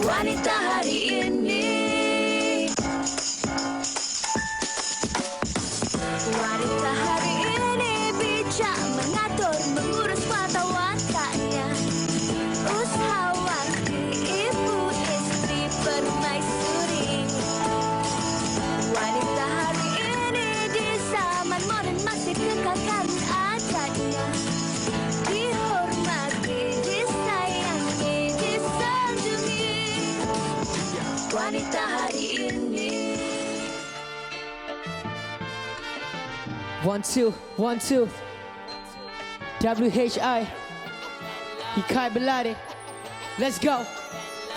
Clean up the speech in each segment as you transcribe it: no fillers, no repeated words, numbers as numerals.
Wanita hari ini. Wanita hari ini bijak mengatur, mengurus mata wataknya. Usahawati, ibu istri permaisuri. Wanita hari ini di zaman modern masih kekal adatnya. Dihormati, disayangi, disanjungi. Wanita hari ini. 1, 2, 1, 2. WHI Hikayat berlari. Let's go.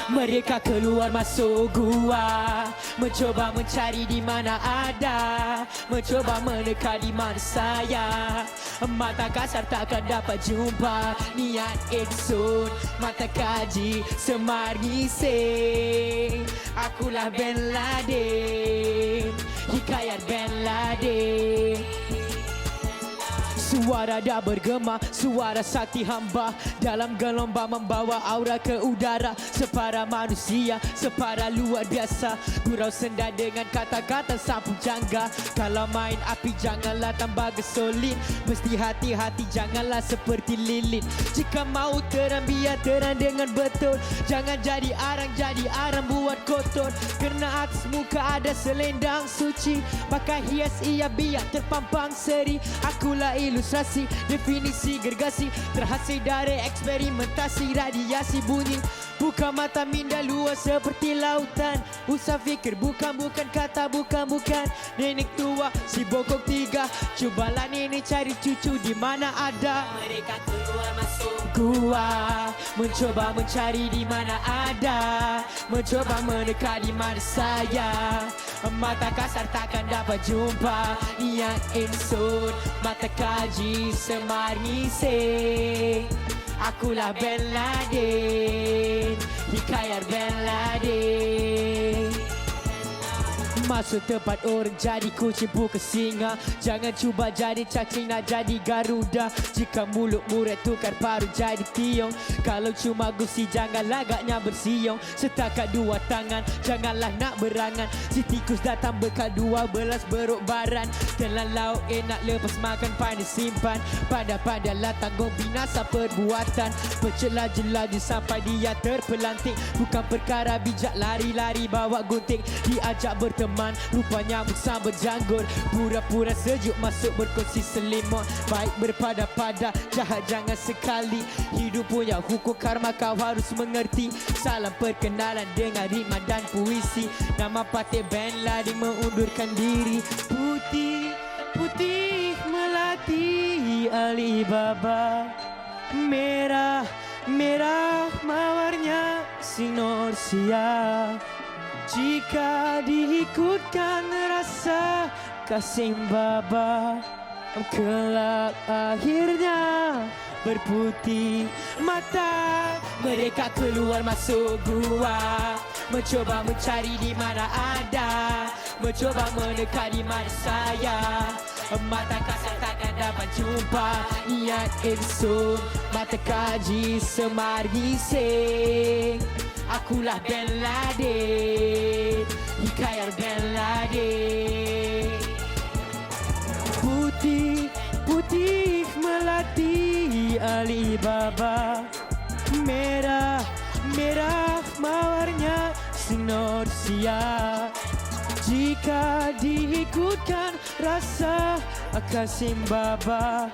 Mereka keluar masuk gua, mencoba mencari di mana ada, mencoba mendekat di mana saya. Mata kasar takkan dapat jumpa, niat ingsun mata kaji semar ngising. Akulah Ben Laden, hikayat Ben Laden. Suara dah bergema, suara sakti hamba dalam gelombang membawa aura ke udara. Separa manusia, separa luar biasa. Gurau senda dengan kata-kata sapu jangga. Kalau main api janganlah tambah gesolin, mesti hati-hati janganlah seperti lilin. Jika mau terang biar terang dengan betul, jangan jadi arang buat kotor. Kerana atas muka ada selendang suci, pakai hias ia biar terpampang seri. Akulah ilustrasi, definisi gergasi, terhasil dari eksperimentasi radiasi bunyi. Buka mata minda luas seperti lautan, usah fikir bukan kata bukan. Nenek tua si bokok 3, cubalah nenek cari cucu di mana ada. Mereka keluar masuk gua, mencoba mencari di mana ada, mencoba mendekat di mana saya. Mata kasar takkan dapat jumpa, niat ingsun mata kaji semar ngising. Akulah Ben Laden, hikayat Ben Laden. Masuk tempat orang jadi kucing bukan singa. Jangan cuba jadi cacing nak jadi Garuda. Jika mulut murid tukar paruh jadi tiong. Kalau cuma gusi janganlah agaknya bersiong. Setakat 2 tangan janganlah nak berangan. Si tikus datang bekal 12 beruk baran. Telan lauk enak lepas makan pandai simpan. Pada-padalah tanggung binasa perbuatan. Bercelah-jelaju sampai dia terpelantik. Bukan perkara bijak lari-lari bawa gunting. Diajak berteman rupanya musang berjanggut. Pura-pura sejuk masuk berkongsi selimut. Baik berpada-pada, jahat jangan sekali. Hidup punya hukum karma kau harus mengerti. Salam perkenalan dengan ritma dan puisi. Nama Patih Ben Laden mengundurkan diri. Putih, putih melati Alibaba. Merah, merah mawarnya sinorsia. Jika diikutkan rasa kasih baba, kelak akhirnya berputih mata. Mereka keluar masuk gua, mencoba mencari di mana ada, mencoba mendekat di mana saya. Mata kasar takkan dapat jumpa, niat ingsun mata kaji semar ngising. Akulah Ben Laden, hikayat Ben Laden. Putih, putih melati Alibaba. Merah, merah mawarnya sinorsia. Jika diikutkan rasa kasih baba,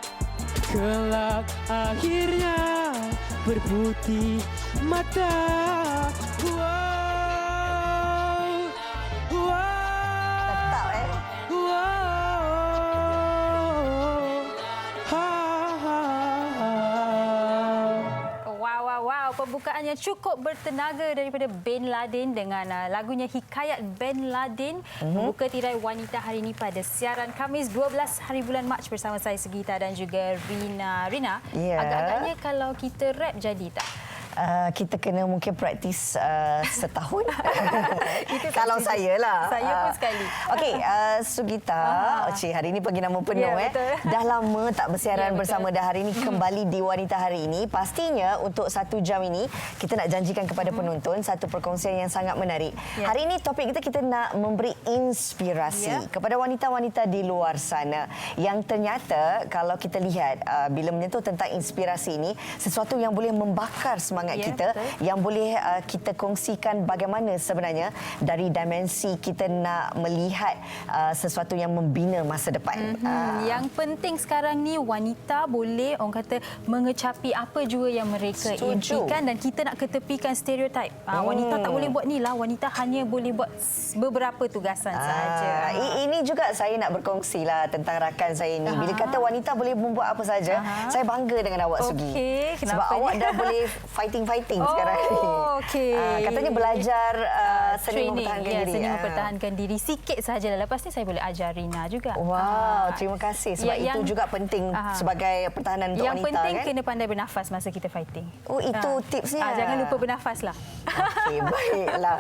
kelak akhirnya berputih mata. Wow, wow, wow, ha, ha, ha. Wow, pembukaannya cukup bertenaga daripada Ben Laden dengan lagunya Hikayat Ben Laden. Membuka tirai wanita hari ini pada siaran Khamis 12 hari bulan Mac bersama saya Segita dan juga Rina. Ya. Agak-agaknya kalau kita rap jadi tak? Kita kena mungkin praktis setahun. Itu Kalau saya saya lah. Saya pun sekali. Okey, Sugita. Hari ini pergi nama penuh. Ya, betul. Dah lama tak bersiaran Ya, betul. bersama. Dah hari ini kembali di Wanita Hari ini. Pastinya untuk 1 jam ini kita nak janjikan kepada penonton satu perkongsian yang sangat menarik. Ya. Hari ini topik kita nak memberi inspirasi kepada wanita-wanita di luar sana yang ternyata kalau kita lihat bila menyentuh tentang inspirasi ini, sesuatu yang boleh membakar semangat kita, betul. yang boleh kita kongsikan bagaimana sebenarnya dari dimensi kita nak melihat sesuatu yang membina masa depan. Yang penting sekarang ni wanita boleh orang kata mengecapi apa jua yang mereka Setuju. impikan dan kita nak ketepikan stereotip. Wanita tak boleh buat ni lah, wanita hanya boleh buat beberapa tugasan sahaja. Ini juga saya nak berkongsi lah tentang rakan saya ni. Bila kata wanita boleh membuat apa saja, saya bangga dengan awak, Sugi. Okey, Sebab kenapa awak ni? dah boleh fighting sekarang ni. Okey. Katanya belajar seni Training, mempertahankan diri. seni mempertahankan diri sikit sahaja. Lepas ni saya boleh ajar Rina juga. Wow, terima kasih. Sebab itu juga penting sebagai pertahanan untuk yang wanita. penting Kan? kena pandai bernafas masa kita fighting. Oh, itu tipsnya. Jangan lupa bernafas lah. Okey, baiklah.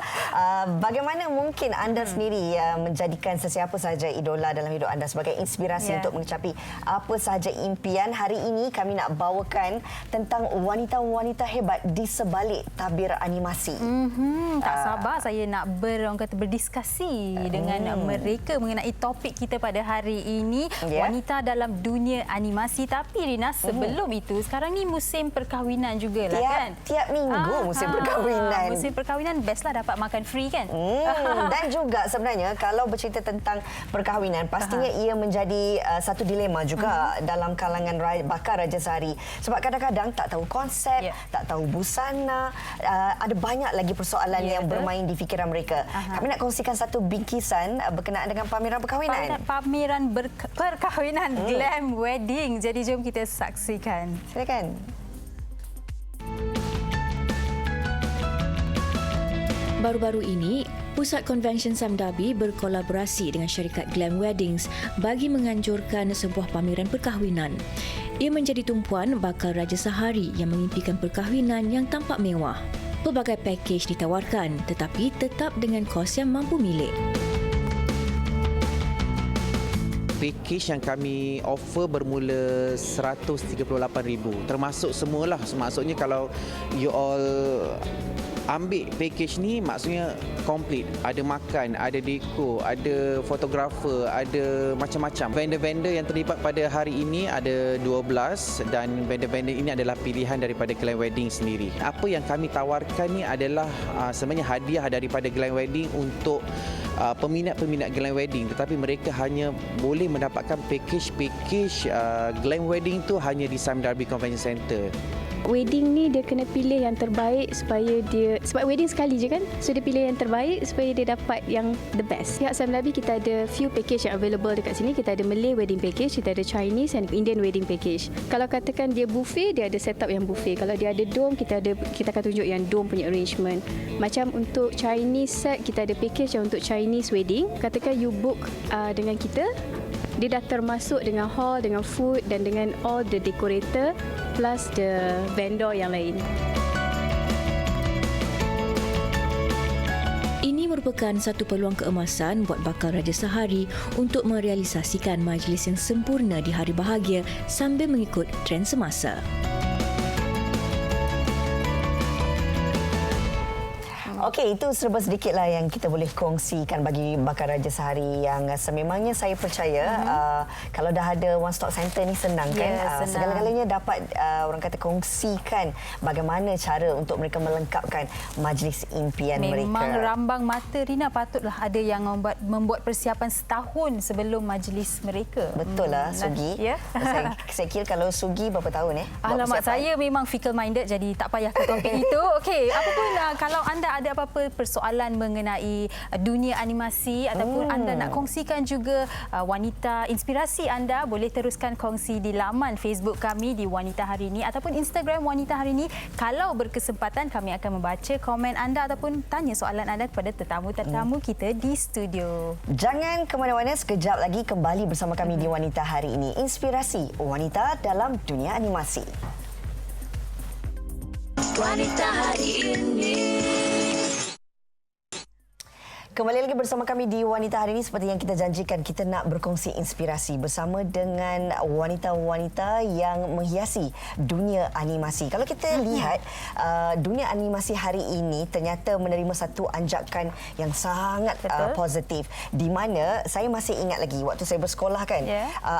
Bagaimana mungkin anda sendiri menjadikan sesiapa sahaja idola dalam hidup anda sebagai inspirasi untuk mencapai apa sahaja impian? Hari ini kami nak bawakan tentang wanita-wanita hebat di sebalik tabir animasi. Tak sabar saya nak berdiskusi dengan mereka mengenai topik kita pada hari ini, wanita dalam dunia animasi. Tapi Rina, sebelum itu sekarang ni musim perkahwinan jugalah kan? Tiap minggu musim perkahwinan. Musim perkahwinan bestlah dapat makan free kan? Dan juga sebenarnya kalau bercerita tentang perkahwinan, pastinya ia menjadi satu dilema juga dalam kalangan bakal Raja Sehari. Sebab kadang-kadang tak tahu konsep, tak tahu busana, ada banyak lagi persoalan yang bermain di fikiran mereka. Kami nak kongsikan satu bingkisan berkenaan dengan pameran perkahwinan. Pameran perkahwinan Glam Wedding. Jadi jom kita saksikan. Silakan. Baru-baru ini, Pusat Konvensyen Sam Darby berkolaborasi dengan syarikat Glam Weddings bagi menganjurkan sebuah pameran perkahwinan. Ia menjadi tumpuan bakal Raja Sehari yang mengimpikan perkahwinan yang tampak mewah. Pelbagai pakej ditawarkan tetapi tetap dengan kos yang mampu milik. Pakej yang kami offer bermula RM138,000. Termasuk semualah. Maksudnya kalau you all ambil pakej ni, maksudnya komplit. Ada makan, ada dekor, ada fotografer, ada macam-macam. Vendor-vendor yang terlibat pada hari ini ada 12 dan vendor-vendor ini adalah pilihan daripada Glam Wedding sendiri. Apa yang kami tawarkan ni adalah sebenarnya hadiah daripada Glam Wedding untuk peminat-peminat Glam Wedding, tetapi mereka hanya boleh mendapatkan pakej Glam Wedding tu hanya di Sam Darby Convention Centre. Wedding ni dia kena pilih yang terbaik supaya dia, sebab wedding sekali je kan, so dia pilih yang terbaik supaya dia dapat yang the best. Pihak Sam Darby kita ada few package yang available dekat sini. Kita ada Malay wedding package, kita ada Chinese and Indian wedding package. Kalau katakan dia buffet, dia ada setup yang buffet. Kalau dia ada dome, kita akan tunjuk yang dome punya arrangement. Macam untuk Chinese set, kita ada package yang untuk Chinese wedding. Katakan you book dengan kita, dia dah termasuk dengan hall, dengan food dan dengan all the decorator plus the vendor yang lain. Ini merupakan satu peluang keemasan buat bakal Raja Sehari untuk merealisasikan majlis yang sempurna di hari bahagia sambil mengikut trend semasa. Okey, itu serba sedikitlah yang kita boleh kongsikan bagi bakal Raja Sehari yang sememangnya saya percaya kalau dah ada one stop center ni senang kan. Segala-galanya dapat orang kata kongsikan bagaimana cara untuk mereka melengkapkan majlis impian mereka. Memang rambang mata Rina, patutlah ada yang membuat persiapan setahun sebelum majlis mereka. Betul lah, Sugi. Ya. Saya kira kalau Sugi berapa tahun Alamak, saya memang fickle minded, jadi tak payah ke topik itu. Okey, apapun kalau anda ada apa-apa persoalan mengenai dunia animasi ataupun anda nak kongsikan juga wanita inspirasi anda, boleh teruskan kongsi di laman Facebook kami di Wanita Hari Ini ataupun Instagram Wanita Hari Ini. Kalau berkesempatan, kami akan membaca komen anda ataupun tanya soalan anda kepada tetamu-tetamu kita di studio. Jangan ke mana-mana, sekejap lagi kembali bersama kami di Wanita Hari Ini. Inspirasi wanita dalam dunia animasi. wanita hari ini. Kembali lagi bersama kami di Wanita Hari ini. Seperti yang kita janjikan, kita nak berkongsi inspirasi bersama dengan wanita-wanita yang menghiasi dunia animasi. Kalau kita lihat dunia animasi hari ini ternyata menerima satu anjakan yang sangat positif, di mana saya masih ingat lagi waktu saya bersekolah kan,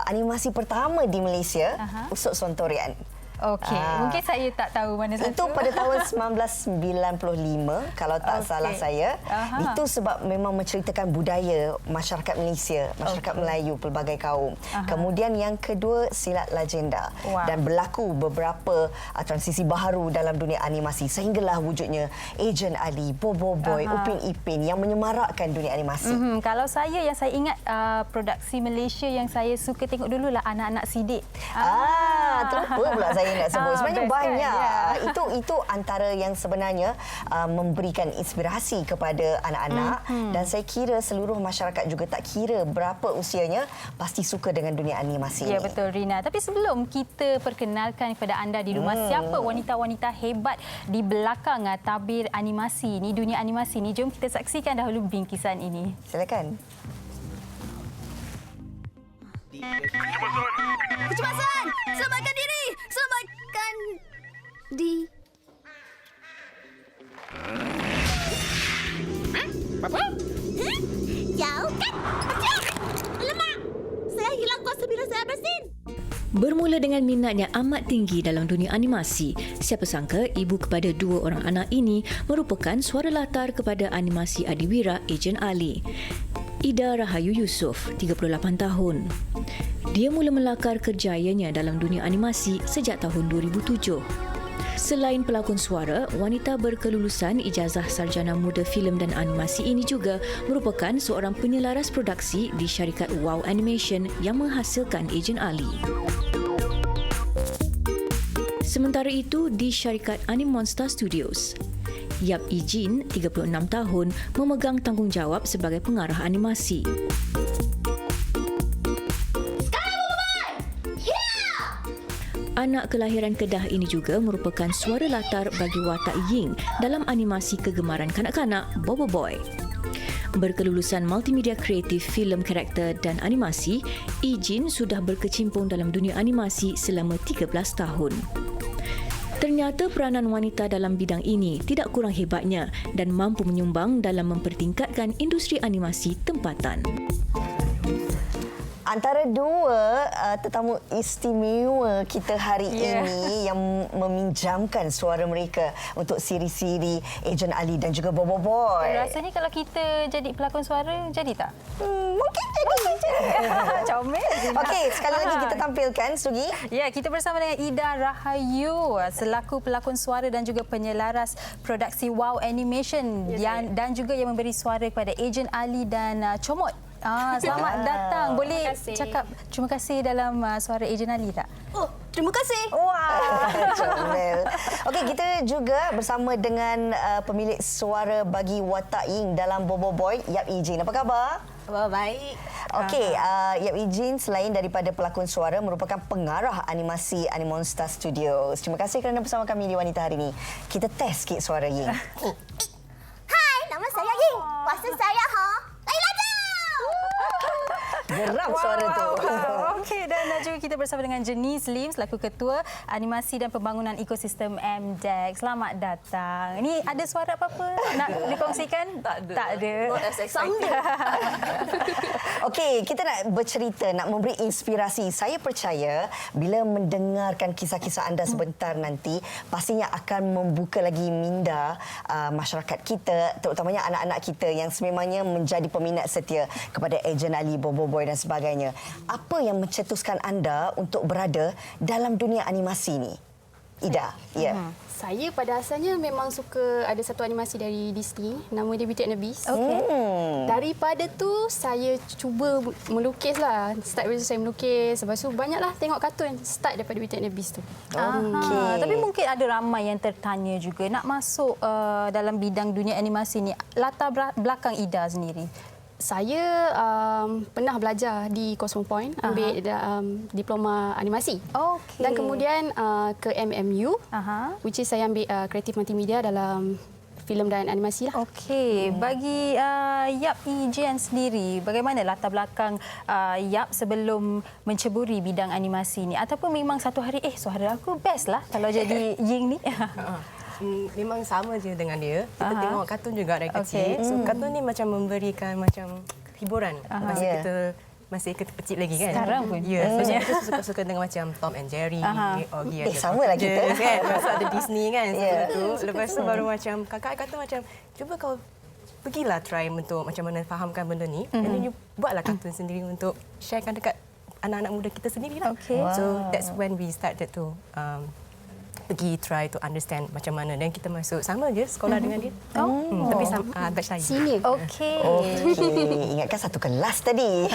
animasi pertama di Malaysia Usop Sontorian. Okey, mungkin saya tak tahu mana satu. Itu pada tahun 1995 kalau tak salah saya. Itu sebab memang menceritakan budaya masyarakat Malaysia, masyarakat Melayu pelbagai kaum. Kemudian yang kedua Silat Legenda. Dan berlaku beberapa transisi baharu dalam dunia animasi sehinggalah wujudnya Ejen Ali, Bobo Boy, Upin Ipin yang menyemarakkan dunia animasi. Kalau saya yang saya ingat produksi Malaysia yang saya suka tengok dululah Anak-anak Sidik. Terlupa pula saya nak sebut. Sebenarnya best banyak. kan? Itu antara yang sebenarnya memberikan inspirasi kepada anak-anak dan saya kira seluruh masyarakat juga tak kira berapa usianya pasti suka dengan dunia animasi Ya, ini. betul Rina. Tapi sebelum kita perkenalkan kepada anda di rumah siapa wanita-wanita hebat di belakang tabir animasi ni, dunia animasi ni, jom kita saksikan dahulu bingkisan ini. Silakan. Kecemasan! Selamatkan diri! Selamatkan di... Jauh kan? Lemak! Saya hilang kuasa bila saya bersin. Bermula dengan minatnya amat tinggi dalam dunia animasi, siapa sangka ibu kepada dua orang anak ini merupakan suara latar kepada animasi Adiwira Ejen Ali. Ida Rahayu Yusof, 38 tahun. Dia mula melakar kerjayanya dalam dunia animasi sejak tahun 2007. Selain pelakon suara, wanita berkelulusan ijazah sarjana muda filem dan animasi ini juga merupakan seorang penyelaras produksi di syarikat Wow Animation yang menghasilkan Ejen Ali. Sementara itu, di syarikat Animonsta Studios, Yap Ijin, 36 tahun, memegang tanggungjawab sebagai pengarah animasi. Anak kelahiran Kedah ini juga merupakan suara latar bagi watak Ying dalam animasi kegemaran kanak-kanak Bobo Boy. Berkelulusan multimedia kreatif, filem karakter dan animasi, Ijin sudah berkecimpung dalam dunia animasi selama 13 tahun. Ternyata peranan wanita dalam bidang ini tidak kurang hebatnya dan mampu menyumbang dalam mempertingkatkan industri animasi tempatan. Antara dua tetamu istimewa kita hari ini yang meminjamkan suara mereka untuk siri-siri Ejen Ali dan juga Bobo Boy. Rasanya kalau kita jadi pelakon suara, jadi tak? Mungkin jadi. Comel. Okey, sekali lagi kita tampilkan, Sugi. Ya, kita bersama dengan Ida Rahayu selaku pelakon suara dan juga penyelaras produksi Wow Animation dan juga yang memberi suara kepada Ejen Ali dan Comot. Selamat datang. Boleh cakap terima kasih dalam suara Ejen Ali tak? Oh, terima kasih. Wah, comel. Okey, kita juga bersama dengan pemilik suara bagi watak Ying dalam Bobo Boy, Yap Ijin. Apa khabar? Baik. Okey, Yap Ijin selain daripada pelakon suara merupakan pengarah animasi Animonsta Studios. Terima kasih kerana bersama kami di Wanita Hari ini. Kita test sikit suara Ying. Hai, nama saya Ying. Kuasa saya Geram suara tu. Okey, dan juga kita bersama dengan Jenice Lim selaku Ketua Animasi dan Pembangunan Ekosistem MDEC. Selamat datang. Ini ada suara apa-apa nak dikongsikan? Tak ada. Okey, kita nak bercerita, nak memberi inspirasi. Saya percaya bila mendengarkan kisah-kisah anda sebentar nanti, pastinya akan membuka lagi minda masyarakat kita, terutamanya anak-anak kita yang sememangnya menjadi peminat setia kepada Ejen Ali, Bobo Boy dan sebagainya. Apa yang mencetuskan anda untuk berada dalam dunia animasi ni? Ida, ya. Saya pada asalnya memang suka ada satu animasi dari Disney, nama dia Beauty and the Beast. Daripada tu saya cuba melukis lah. Start dari saya melukis, lepas tu banyaklah tengok kartun. Start daripada Beauty and the Beast tu. Tapi mungkin ada ramai yang tertanya juga nak masuk dalam bidang dunia animasi ni. Latar belakang Ida sendiri. Saya pernah belajar di Cosmo Point, ambil diploma animasi. Okey. Dan kemudian ke MMU, which is saya ambil kreatif multimedia dalam filem dan animasi lah. Okey, bagi Yap Ijen sendiri, bagaimana latar belakang Yap sebelum menceburi bidang animasi ni? Ataupun memang satu hari, suara aku best lah kalau jadi Ying ni? Memang sama je dengan dia. Kita tengok kartun juga dari kecil. So kartun ni macam memberikan macam hiburan masa kita masih kecil lagi kan. Sekarang pun. Ya, so kita suka-suka dengan macam Tom and Jerry, Oggy and the sama lah kita. Kan. Lepas tu ada Disney kan tu. Lepas tu baru macam kakak kata macam cuba kau pergilah try untuk macam mana fahamkan benda ni. And then you buatlah kartun sendiri untuk sharekan dekat anak-anak muda kita sendiri lah. Okay. So that's when we started to pergi try to understand macam mana, dan kita masuk sama je sekolah dengan dia. Tapi batch lain. Senior. Okey. Okey, ingatkan satu kelas tadi.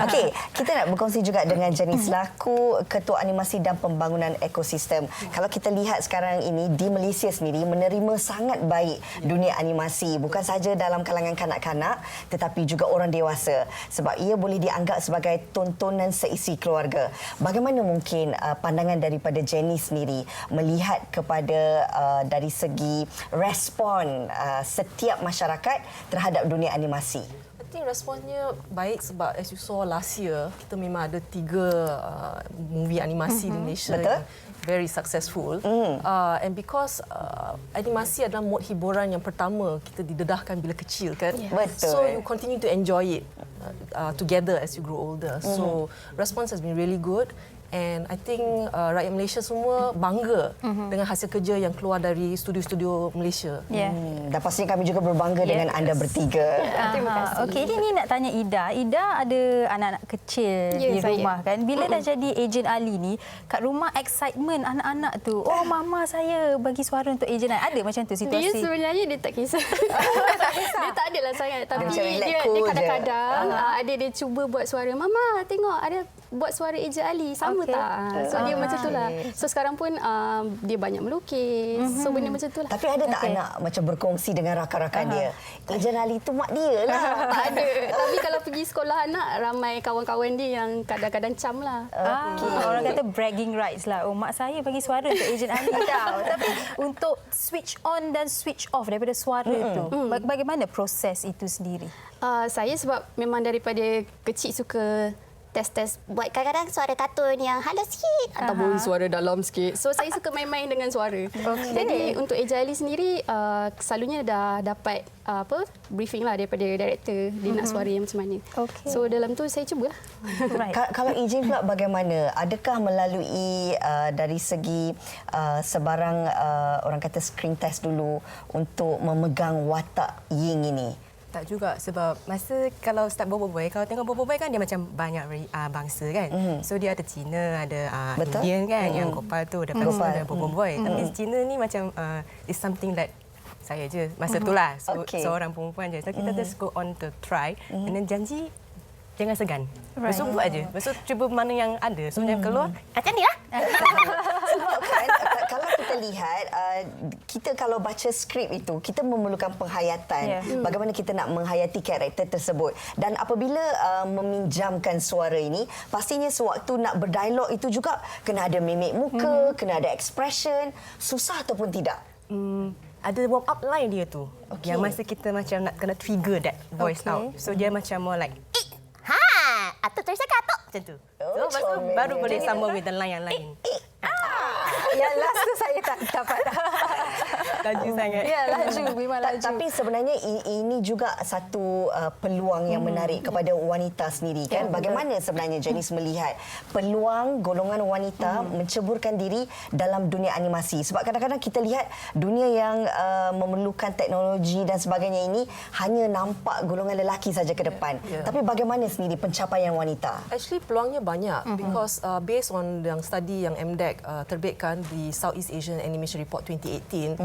Okey, kita nak berkongsi juga dengan Jenny selaku Ketua Animasi dan Pembangunan Ekosistem. Kalau kita lihat sekarang ini di Malaysia sendiri menerima sangat baik dunia animasi, bukan sahaja dalam kalangan kanak-kanak tetapi juga orang dewasa, sebab ia boleh dianggap sebagai tontonan seisi keluarga. Bagaimana mungkin pandangan daripada Jenny sendiri melihat kepada dari segi respon setiap masyarakat terhadap dunia animasi? I think responnya baik sebab as you saw last year, kita memang ada 3 movie animasi di Malaysia yang very successful. And because animasi adalah mod hiburan yang pertama kita didedahkan bila kecil kan. Betul. So you continue to enjoy it together as you grow older. So response has been really good. And I think rakyat Malaysia semua bangga dengan hasil kerja yang keluar dari studio-studio Malaysia. Dan pastinya kami juga berbangga dengan anda bertiga. Terima kasih. Okey, ini nak tanya Ida. Ida ada anak-anak kecil di rumah kan. Bila dah jadi Ejen Ali ni, kat rumah excitement anak-anak tu. Oh, mama saya bagi suara untuk Ejen Ali. Ada macam tu situasi? Dia sebenarnya dia tak kisah. Dia tak adalah sangat. Tapi macam relax dia cool je. kadang-kadang ada dia cuba buat suara. Mama, tengok ada buat suara Ejen Ali. Sama tak? So dia macam tu lah. So sekarang pun dia banyak melukis. So benda macam tu lah. Tapi ada tak anak macam berkongsi dengan rakan-rakan dia? Ejen Ali tu mak dia lah. Tak ada. Tapi kalau pergi sekolah anak, ramai kawan-kawan dia yang kadang-kadang cam lah. Orang kata bragging rights lah. Oh, mak saya bagi suara untuk Ejen Ali tau. Tapi untuk switch on dan switch off daripada suara tu, bagaimana proses itu sendiri? Saya sebab memang daripada kecil suka test-test buat kadang-kadang suara kartun yang halus sikit ataupun suara dalam sikit. So saya suka main-main dengan suara. Jadi untuk Ejen Ali sendiri selalunya dah dapat briefing lah daripada director dia nak suara yang macam mana. So dalam tu saya cubalah. Kalau Ejen pula bagaimana? Adakah melalui dari segi sebarang orang kata screen test dulu untuk memegang watak Ying ini? Tak juga, sebab masa kalau start Boboiboy, kalau tengok Boboiboy kan dia macam banyak bangsa kan. So dia ada Cina, ada Indian kan, yang Gopal tu ada Gopal, ada Boboiboy. Tapi Cina ni macam is something that saya je masa tu lah. So, seorang perempuan je. So kita just go on to try and then janji jangan segan. Lepas tu buat je. Lepas tu cuba mana yang ada. So yang keluar macam ni lah. Sebab kan kalau kita lihat kita kalau baca skrip itu kita memerlukan penghayatan bagaimana kita nak menghayati karakter tersebut, dan apabila meminjamkan suara ini pastinya sewaktu nak berdialog itu juga kena ada mimik muka, kena ada expression. Susah ataupun tidak? Ada warm up line dia tu. Yang masa kita macam nak kena trigger that voice out. So dia macam more like atau terus katok macam tu. So lepas tu baru boleh sambung with the line yang lain. Yang last tu saya tak dapat. Laju sangat. Ya, laju. Memang laju. Tapi sebenarnya ini juga satu peluang yang menarik kepada wanita sendiri kan. Bagaimana sebenarnya Janice melihat peluang golongan wanita menceburkan diri dalam dunia animasi? Sebab kadang-kadang kita lihat dunia yang memerlukan teknologi dan sebagainya ini hanya nampak golongan lelaki saja ke depan. Tapi bagaimana sendiri pencapaian wanita? Actually peluangnya banyak because based on yang study yang MDEC terbitkan di Southeast Asian Animation Report 2018,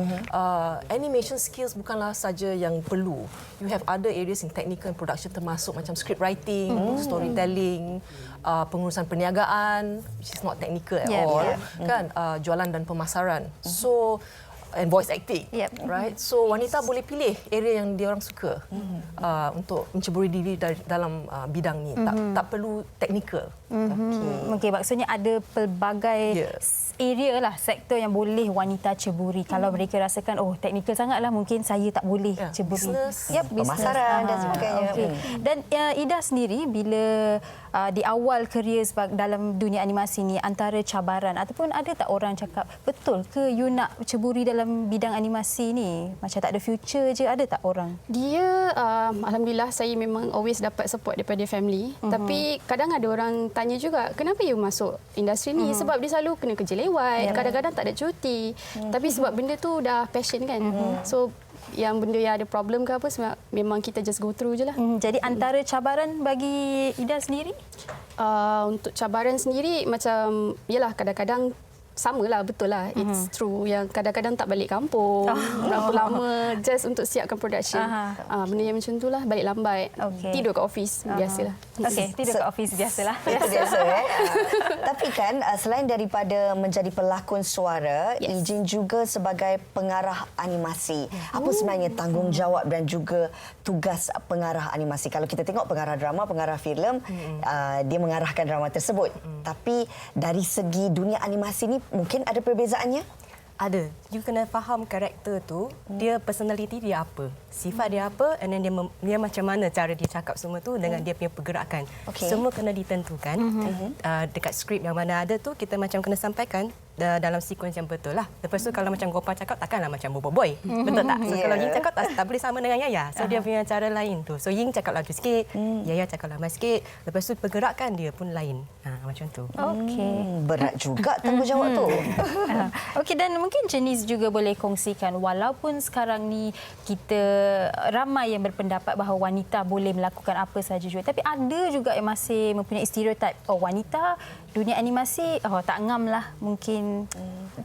animation skills bukanlah saja yang perlu. You have other areas in technical and production termasuk macam script writing, storytelling, pengurusan perniagaan, which is not technical at all, kan, jualan dan pemasaran. So and voice acting, right? So wanita boleh pilih area yang dia orang suka. untuk menceburi diri dalam bidang ni. Tak perlu teknikal. Okey, maksudnya ada pelbagai area lah, sektor yang boleh wanita ceburi. Kalau mereka rasakan teknikal sangatlah, mungkin saya tak boleh ceburi. Business, pemasaran dan sebagainya. Okay. Dan Ida sendiri bila di awal kerjaya dalam dunia animasi ni, antara cabaran ataupun ada tak orang cakap betul ke you nak ceburi dalam bidang animasi ni, macam tak ada future je, ada tak orang? Dia alhamdulillah saya memang always dapat support daripada family. Tapi kadang ada orang tanya juga, kenapa you masuk industri ni? Sebab dia selalu kena kerja lewat, kadang-kadang tak ada cuti. Tapi sebab benda tu dah passion kan. So yang benda yang ada problem ke apa, sebab memang kita just go through je lah. Jadi antara cabaran bagi Ida sendiri? Untuk cabaran sendiri macam, yalah kadang-kadang samalah, betul lah. It's true yang kadang-kadang tak balik kampung berapa lama just untuk siapkan production. Benda yang macam tu lah, balik lambat, tidur kat office, biasalah. Okey, tidur kat office biasalah. Itu biasa Tapi kan selain daripada menjadi pelakon suara, Ijin juga sebagai pengarah animasi. Apa sebenarnya tanggungjawab dan juga tugas pengarah animasi? Kalau kita tengok pengarah drama, pengarah filem, dia mengarahkan drama tersebut. Tapi dari segi dunia animasi ni mungkin ada perbezaannya? Ada. You kena faham karakter tu, dia personality dia apa, sifat dia apa, and then dia macam mana cara dia cakap semua tu dengan dia punya pergerakan. Semua kena ditentukan. Dekat skrip yang mana ada tu, kita macam kena sampaikan dalam sekuens yang betul lah. Lepas tu kalau macam Gopal cakap, takkanlah macam Bobo Boy. Betul tak? So kalau Ying cakap tak boleh sama dengan Yaya. So dia punya cara lain tu. So Ying cakap laju sikit, Yaya cakap lambat sikit. Lepas tu pergerakan dia pun lain. Macam tu. Berat juga tanggungjawab tu. Okey, dan mungkin Janice juga boleh kongsikan, walaupun sekarang ni kita ramai yang berpendapat bahawa wanita boleh melakukan apa sahaja juga, tapi ada juga yang masih mempunyai stereotip, wanita dunia animasi tak ngam lah, mungkin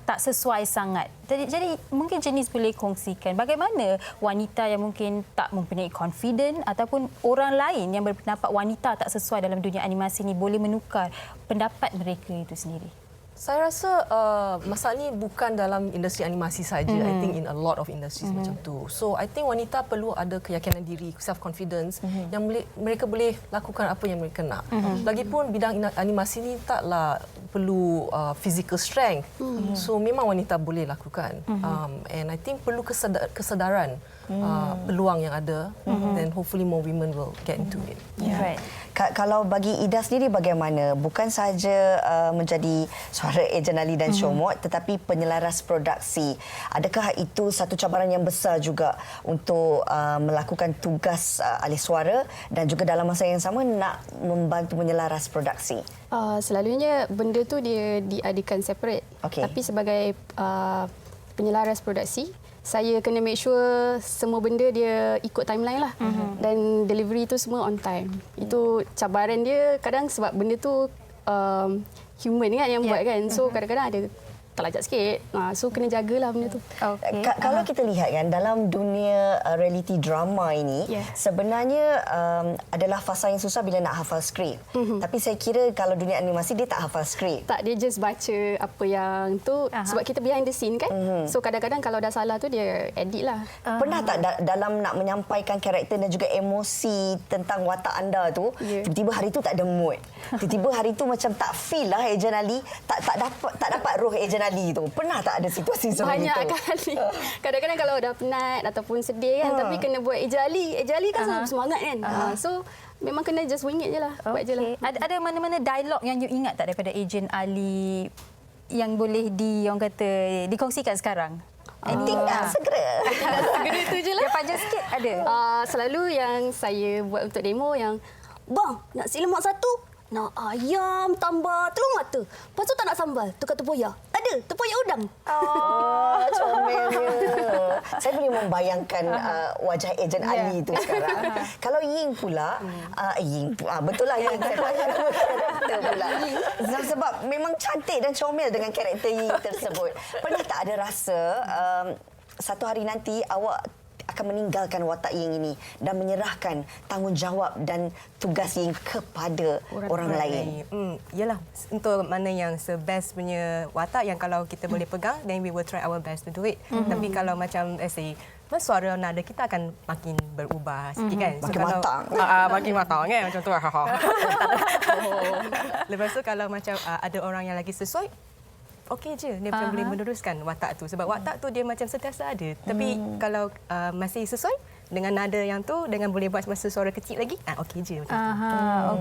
tak sesuai sangat. Jadi mungkin Janice boleh kongsikan bagaimana wanita yang mungkin tak mempunyai confident ataupun orang lain yang berpendapat wanita tak sesuai dalam dunia animasi ni boleh menukar pendapat mereka itu sendiri. Saya rasa masalah ni bukan dalam industri animasi saja. I think in a lot of industries macam tu. So I think wanita perlu ada keyakinan diri, self confidence yang mereka boleh lakukan apa yang mereka nak. Lagipun bidang animasi ni taklah perlu physical strength. So memang wanita boleh lakukan. And I think perlu kesedaran peluang yang ada, then hopefully more women will get into it. Right. Kalau bagi Ida sendiri bagaimana? Bukan sahaja menjadi suara Ejen Ali dan Syomot, tetapi penyelaras produksi. Adakah itu satu cabaran yang besar juga untuk melakukan tugas ahli suara dan juga dalam masa yang sama nak membantu menyelaras produksi? Selalunya benda tu dia diadakan separate. Tapi sebagai penyelaras produksi, saya kena make sure semua benda dia ikut timeline lah. Dan delivery tu semua on time. Itu cabaran dia kadang sebab benda tu human kan yang buat kan. So kadang-kadang ada terlajak sikit. So kena jagalah benda tu. Kalau kita lihat kan dalam dunia reality drama ini, sebenarnya adalah fasa yang susah bila nak hafal skrip. Tapi saya kira kalau dunia animasi dia tak hafal skrip. Tak, dia just baca apa yang tu sebab kita behind the scene kan. So kadang-kadang kalau dah salah tu dia edit lah. Pernah tak dalam nak menyampaikan karakter dan juga emosi tentang watak anda tu, tiba-tiba hari tu tak ada mood. Tiba-tiba hari tu macam tak feel lah Ejen Ali, tak dapat roh Ejen Ali tu. Pernah tak ada situasi seperti itu? Banyak kali. Kadang-kadang kalau dah penat ataupun sedih kan, tapi kena buat Ejen Ali. Ejen Ali kan selalu semangat kan. So memang kena just wing it je lah. Buat je lah. Ada mana-mana dialog yang you ingat tak daripada Ejen Ali yang boleh orang kata dikongsikan sekarang? Segera tu je lah. Dia panjang sikit ada. Selalu yang saya buat untuk demo yang, bang, nasi lemak satu, nak ayam tambah telur mata. Lepas tu tak nak sambal, tukar tempoyak. Ada, tempoyak udang. Comelnya. Saya boleh membayangkan wajah Ejen Ali tu sekarang. Kalau Ying pula, Ying, betul lah Ying. Saya bayangkan karakter pula. Sebab memang cantik dan comel dengan karakter Ying tersebut. Pernah tak ada rasa satu hari nanti awak akan meninggalkan watak Ying ini dan menyerahkan tanggungjawab dan tugas Ying kepada orang lain. Yalah, untuk mana yang best punya watak yang kalau kita boleh pegang, then we will try our best to do it. Tapi kalau macam say suara nada kita akan makin berubah sikit kan. Makin matang. Makin matang kan macam tu. Lepas tu kalau macam ada orang yang lagi sesuai, okey je dia macam boleh meneruskan watak tu sebab watak tu dia macam sentiasa ada. Tapi kalau masih sesuai dengan nada yang tu dengan boleh buat masa suara kecil lagi, okey je macam tu.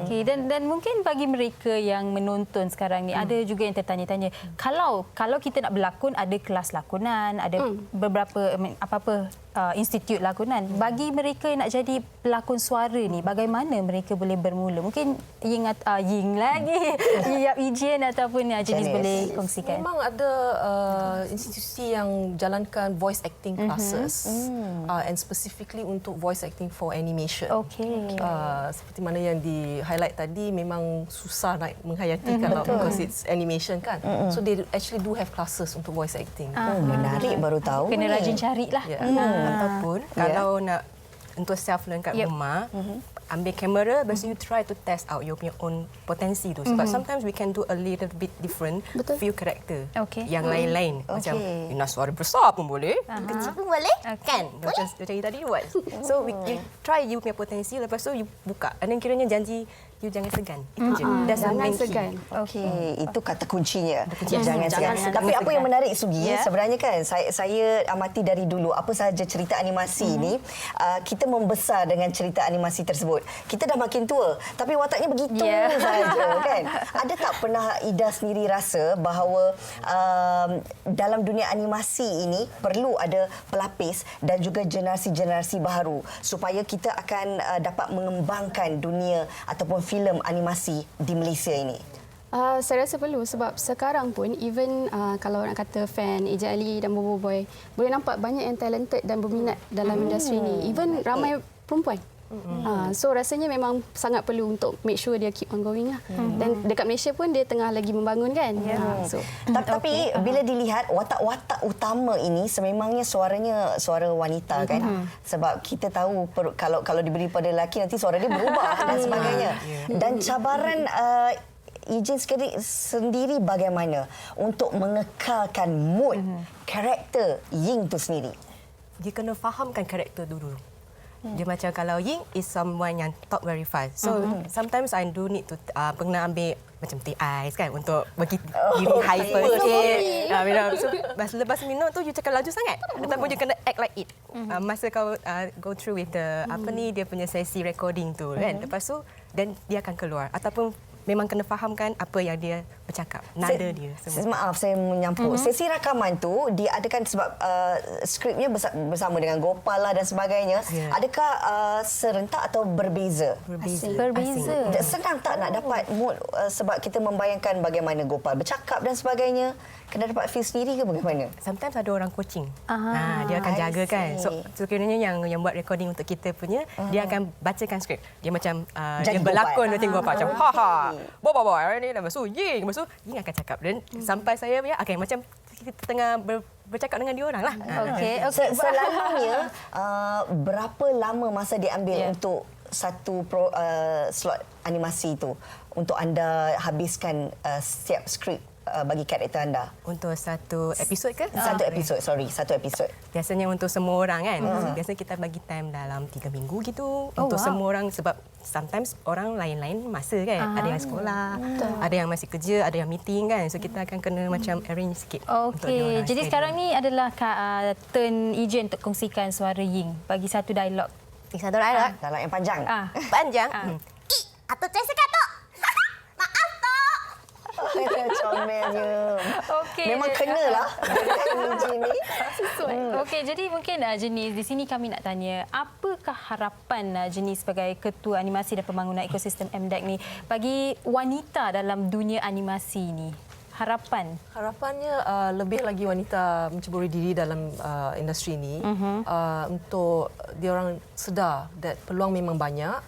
Okey, dan mungkin bagi mereka yang menonton sekarang ni ada juga yang tertanya-tanya, kalau kita nak berlakon ada kelas lakonan, ada beberapa apa-apa institut lakonan. Bagi mereka yang nak jadi pelakon suara ni, bagaimana mereka boleh bermula? Mungkin Ying lagi, Ijen ataupun Janice boleh kongsikan. Memang ada institusi yang jalankan voice acting classes and specifically untuk voice acting for animation. Okey. Seperti mana yang di-highlight tadi, memang susah nak menghayati kalau because it's animation kan. So they actually do have classes untuk voice acting. Menarik, baru tahu. Kena rajin carilah. Ataupun kalau nak untuk self learn kat rumah, ambil kamera, lepas tu you try to test out your punya own potensi tu. Sebab sometimes we can do a little bit different few character. Yang lain-lain. Macam you nak suara besar pun boleh, kecil pun boleh, kan? Macam you tadi buat. So you try you punya potensi, lepas tu you buka. Dan kiranya janji you jangan segan. Itu je. Jangan segan. Okey, itu kata kuncinya. Jangan segan. Tapi apa yang menarik Sugi, sebenarnya kan saya amati dari dulu apa sahaja cerita animasi ni, kita membesar dengan cerita animasi tersebut. Kita dah makin tua, tapi wataknya begitu saja kan. Ada tak pernah Ida sendiri rasa bahawa dalam dunia animasi ini perlu ada pelapis dan juga generasi-generasi baru supaya kita akan dapat mengembangkan dunia ataupun filem animasi di Malaysia ini? Saya rasa perlu sebab sekarang pun even kalau nak kata fan Eja Ali dan Bobo Boy boleh nampak banyak yang talented dan berminat dalam industri ini. Even ramai perempuan. So rasanya memang sangat perlu untuk make sure dia keep on going lah. Dan dekat Malaysia pun dia tengah lagi membangun kan. Tapi bila dilihat watak-watak utama ini sememangnya suaranya suara wanita kan. Sebab kita tahu kalau diberi pada lelaki nanti suara dia berubah dan sebagainya. Dan cabaran Ijin sendiri bagaimana untuk mengekalkan mood karakter Ying tu sendiri? Dia kena fahamkan karakter dulu. Dia macam kalau Ying is someone yang talk very fast. So sometimes I do need to pernah ambil macam teh ais kan untuk bagi diri hyper sikit. So lepas minum tu you cakap laju sangat ataupun you kena act like it. Masa kau go through with the dia punya sesi recording tu kan. Lepas tu dan dia akan keluar ataupun memang kena fahamkan apa yang dia bercakap, nada dia semua. Maaf saya menyampur. Sesi rakaman tu diadakan sebab skripnya bersama dengan Gopal lah dan sebagainya. Adakah serentak atau berbeza? Berbeza. Senang tak nak dapat mood sebab kita membayangkan bagaimana Gopal bercakap dan sebagainya? Kena dapat feel sendiri ke bagaimana? Sometimes ada orang coaching. Dia akan jaga kan. So kiranya yang buat recording untuk kita punya, dia akan bacakan skrip. Dia macam dia berlakon dia tengok macam Boy ni lepas tu Ying akan cakap dan sampai saya macam kita tengah bercakap dengan dia orang lah. Selalunya berapa lama masa diambil untuk satu slot animasi itu untuk anda habiskan setiap skrip bagi karakter anda? Untuk satu episod ke? Satu episod. Biasanya untuk semua orang kan. Biasanya kita bagi time dalam 3 minggu gitu. Untuk semua orang sebab sometimes orang lain-lain masa kan. Ada yang sekolah, ada yang masih kerja, ada yang meeting kan. So kita akan kena macam arrange sikit. Okey, jadi sekarang ni adalah turn Ijen untuk kongsikan suara Ying. Bagi satu dialog. Satu dialog? Dialog yang panjang. Panjang? Atau saya sekat tu. Maaf tu. Comelnya. Okey. Memang kenalah ni. Okey, jadi mungkin Janice di sini kami nak tanya, apakah harapan Janice sebagai Ketua Animasi dan Pembangunan Ekosistem MDEC ni bagi wanita dalam dunia animasi ni? Harapannya lebih lagi wanita menceburi diri dalam industri ini untuk diorang sedar that peluang memang banyak.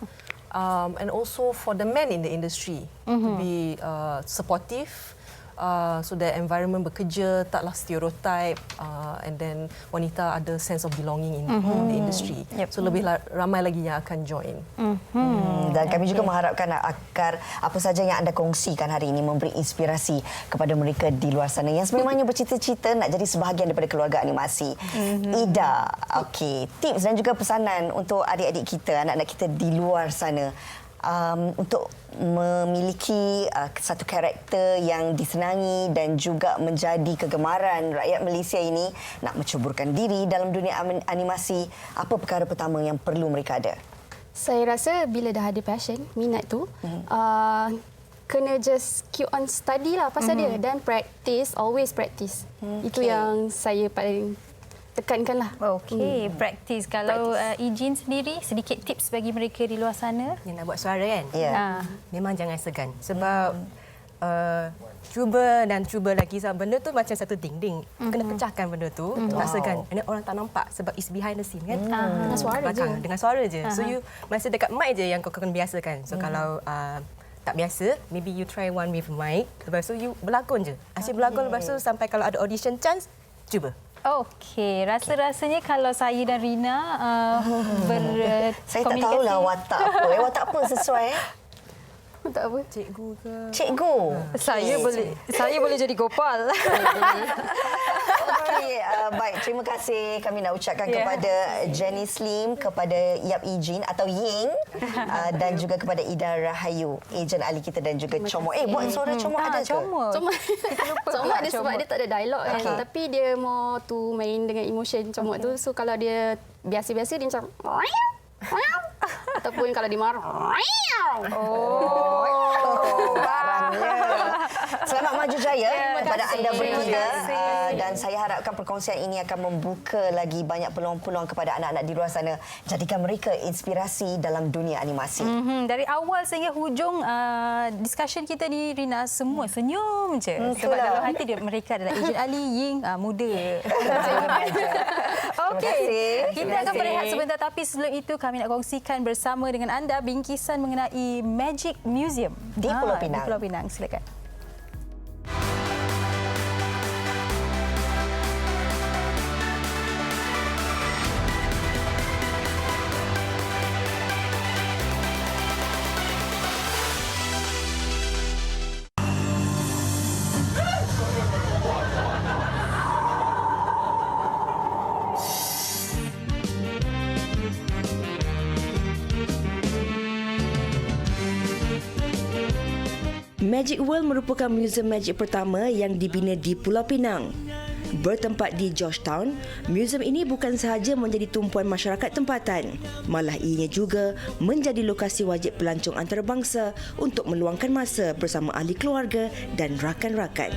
And also for the men in the industry to be supportive, so the environment bekerja taklah stereotype, and then wanita ada sense of belonging in the industry. So lebih ramai lagi yang akan join. Dan kami juga mengharapkan agar apa saja yang anda kongsikan hari ini memberi inspirasi kepada mereka di luar sana yang sememangnya bercita-cita nak jadi sebahagian daripada keluarga animasi. Ida, okey, tips dan juga pesanan untuk adik-adik kita, anak-anak kita di luar sana untuk memiliki satu karakter yang disenangi dan juga menjadi kegemaran rakyat Malaysia ini nak menceburkan diri dalam dunia animasi, apa perkara pertama yang perlu mereka ada? Saya rasa bila dah ada passion, minat tu, kena just keep on study lah pasal dia dan practice, always practice. Itu yang saya paling tekankan lah. Okey, praktis. Kalau Ijin sendiri, sedikit tips bagi mereka di luar sana? Yang nak buat suara kan? Ya. Memang jangan segan. Sebab cuba dan cuba lagi. Sebab benda tu macam satu dinding. Kena pecahkan benda tu. Tak segan. And orang tak nampak sebab it's behind the scene kan? Dengan suara je. Dengan suara je. So you masa dekat mic je yang kau kena biasakan. So kalau tak biasa, maybe you try one with mic. Lepas tu you berlakon je. Asyik berlakon, lepas tu sampai kalau ada audition chance, cuba. Okey, rasa-rasanya kalau saya dan Rina berkomunikasi... Saya tak tahulah watak apa. Watak apa sesuai? Tak apa. Cikgu ke? Cikgu. Saya boleh jadi Gopal. Okey, baik. Terima kasih kami nak ucapkan kepada Jenny Slim, kepada Yap Ijin atau Ying dan juga kepada Ida Rahayu, ejen ahli kita dan juga Comot. Buat suara Comot ada ke? Comot. Comot dia sebab dia tak ada dialog kan. Tapi dia more to main dengan emotion Comot tu. So kalau dia biasa-biasa dia macam ataupun kalau dia marah. Barangnya. Selamat maju jaya kepada anda bertiga dan saya harapkan perkongsian ini akan membuka lagi banyak peluang-peluang kepada anak-anak di luar sana. Jadikan mereka inspirasi dalam dunia animasi. Dari awal sehingga hujung discussion kita ni, Rina, semua senyum je. Sebab dalam hati dia mereka adalah ejen ahli, Ying muda. Okey, kita akan berehat sebentar tapi sebelum itu kami nak kongsikan bersama dengan anda bingkisan mengenai Magic Museum di Pulau Pinang. Di Pulau Pinang, silakan. Magic World merupakan muzium magic pertama yang dibina di Pulau Pinang. Bertempat di Georgetown, muzium ini bukan sahaja menjadi tumpuan masyarakat tempatan, malah ianya juga menjadi lokasi wajib pelancong antarabangsa untuk meluangkan masa bersama ahli keluarga dan rakan-rakan.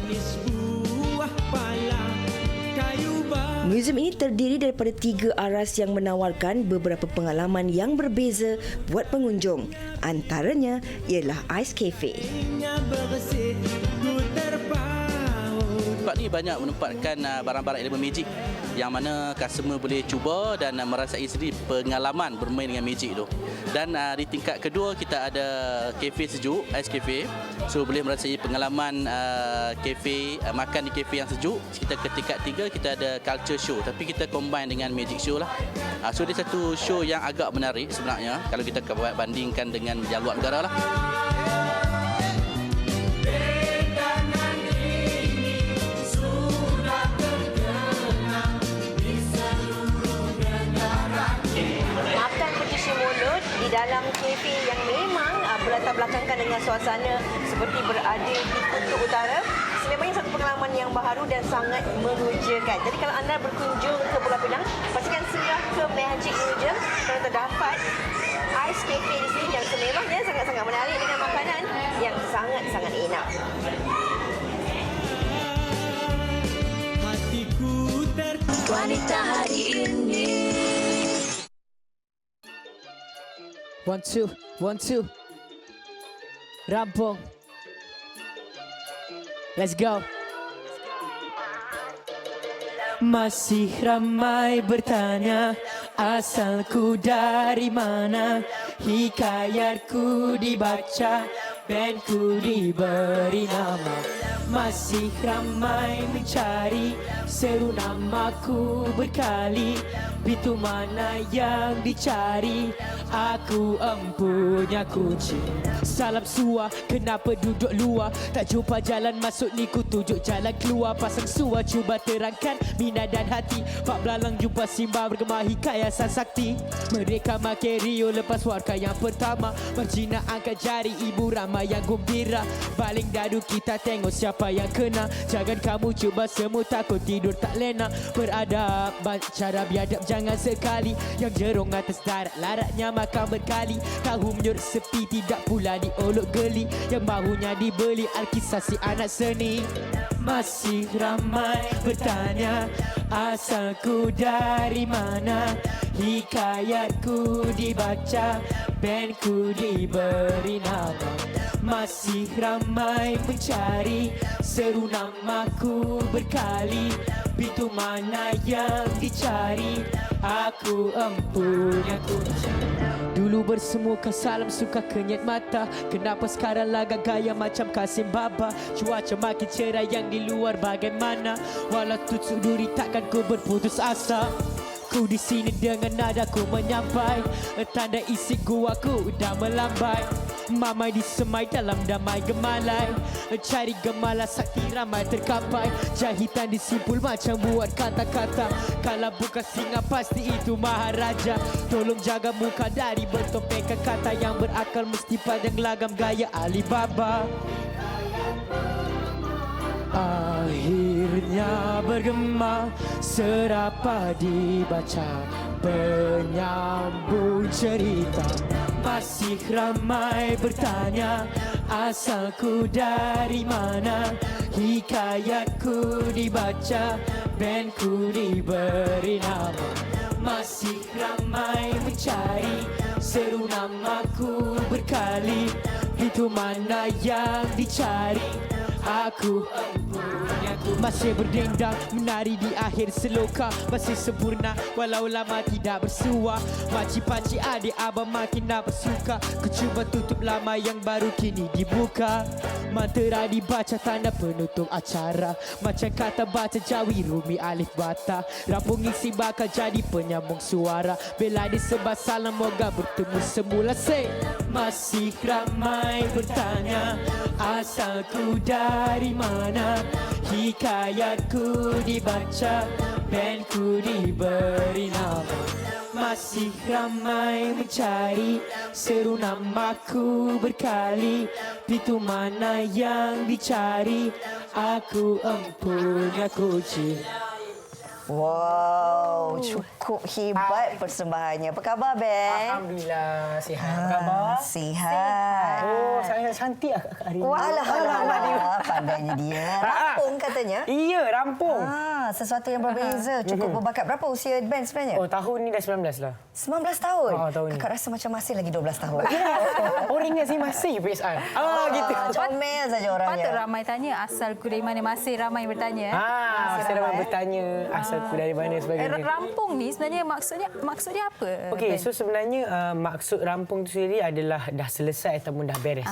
Muzium ini terdiri daripada 3 aras yang menawarkan beberapa pengalaman yang berbeza buat pengunjung. Antaranya ialah Ice Cafe. Tempat ni banyak menempatkan barang-barang elemen magic yang mana customer boleh cuba dan merasai sendiri pengalaman bermain dengan magic tu. Dan di tingkat kedua kita ada kafe sejuk, Ice Cafe. So boleh merasai pengalaman kafe, makan di kafe yang sejuk. Kita ke tingkat 3 kita ada culture show tapi kita combine dengan magic show lah. So dia satu show yang agak menarik sebenarnya kalau kita bandingkan dengan yang luar negara lah. Di dalam kafe yang memang berlatar belakangkan dengan suasana seperti berada di kutub utara, sebenarnya satu pengalaman yang baharu dan sangat mengujakan. Jadi kalau anda berkunjung ke Pulau Pinang, pastikan singgah ke Magic Museum kerana terdapat Ice Cafe di sini yang sememangnya sangat-sangat menarik dengan makanan yang sangat-sangat enak. Wanita hari ini. 1, 2, 1, 2. Rampung. Let's go. Masih ramai bertanya asalku dari mana, hikayatku dibaca, bandku diberi nama. Masih ramai mencari, seru namaku berkali. Pintu mana yang dicari, aku empunya kunci. Salam suar, kenapa duduk luar? Tak jumpa jalan masuk ni, ku tunjuk jalan keluar. Pasang suar, cuba terangkan minat dan hati. Pak belalang jumpa Simba bergema hikayat sang sakti. Mereka makin rio lepas warga yang pertama. Marjina angkat jari, ibu ramai yang gembira. Baling dadu kita tengok siapa yang kena. Jangan kamu cuba semua, takut tidur tak lena. Beradab, cara biadab jangan sekali. Yang jerung atas darat, laratnya makan berkali. Tahu menyurut sepi, tidak pula diolok geli. Yang bahunya dibeli, Alkisah si anak seni. Masih ramai bertanya, asalku dari mana? Hikayatku dibaca, bandku diberi nama. Masih ramai mencari, seru namaku berkali. Pintu mana yang dicari, aku empunya kunci. Dulu bersemuka salam suka kenyat mata. Kenapa sekarang lagak gaya macam Kasim Baba? Cuaca makin cerah yang di luar bagaimana? Walau tutup duri takkan ku berputus asa. Ku di sini dengan nadaku menyampai, tanda isi guaku dah melambai. Mamai disemai dalam damai gemalai, cari gemala sakti ramai terkapai. Jahitan disimpul macam buat kata-kata. Kalau bukan singa pasti itu maharaja. Tolong jaga muka dari bertopeng kata yang berakal, mesti padang lagam gaya Alibaba. Akhirnya bergema, serapa dibaca, penyambung cerita. Masih ramai bertanya, asalku dari mana? Hikayatku dibaca, bandku diberi nama. Masih ramai mencari, seru namaku berkali. Itu mana yang dicari, aku masih berdendang, menari di akhir seloka. Masih sempurna walau lama tidak bersua. Makcik-pakcik adik abang makin nak bersuka. Ku cuba tutup lama yang baru kini dibuka. Mantra dibaca tanda penutup acara. Macam kata baca Jawi Rumi Alif Bata. Rampung isi bakal jadi penyambung suara. Bila disebut salam moga bertemu semula. Say, masih ramai bertanya, asalku dari mana? Hikayatku dibaca, bandku diberi nama. Masih ramai mencari, seru namaku berkali. Pintu mana yang dicari, aku empunya kunci. Wow, cukup hebat persembahannya. Apa khabar, Ben? Alhamdulillah, sihat. Apa khabar? Sihat. Oh, saya cantik hari ini. Alah, pandainya dia. Rampung katanya. Iya, rampung. Sesuatu yang berbeza. Cukup berbakat. Berapa usia Ben sebenarnya? Oh, tahun ni dah 19 lah. 19 tahun? Tahun ni. Kakak rasa macam masih lagi 12 tahun. Orang ingat saya masih PSR. Gitu. Comel saja orangnya. Patut ramai tanya asalku dari mana. Masih ramai bertanya. Masih ramai bertanya asalku dari mana sebagainya. Rampung ni sebenarnya maksudnya apa? Okey, so sebenarnya maksud rampung tu sendiri adalah dah selesai ataupun dah beres.